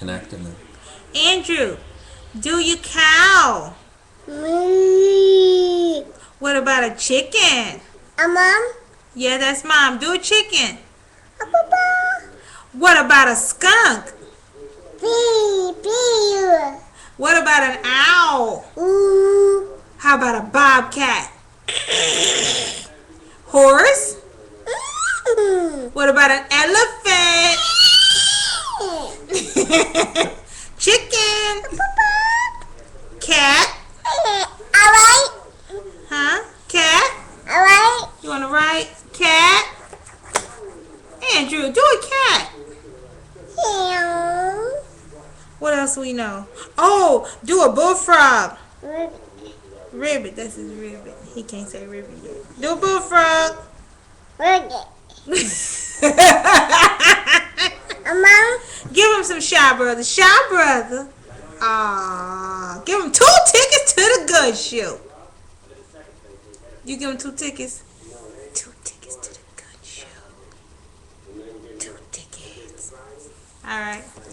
connecting them. Andrew, do your cow. Me. What about a chicken? Mom. Yeah, that's mom. Do a chicken. Papa. What about a skunk? Pee. Pee. What about an owl? Ooh. How about a bobcat? Horse? What about an elephant? Chicken? Cat? Alright. Huh? Cat? Alright. You want to write? Cat? Andrew, do a cat. What else we know? Oh, do a bullfrog. Ribbit, that's his ribbit. He can't say ribbit yet. Do a bullfrog. Mom. Give him some Shy Brother. Shy Brother. Ah, give him 2 tickets to the good show. You give him 2 tickets? 2 tickets to the good show. 2 tickets. All right.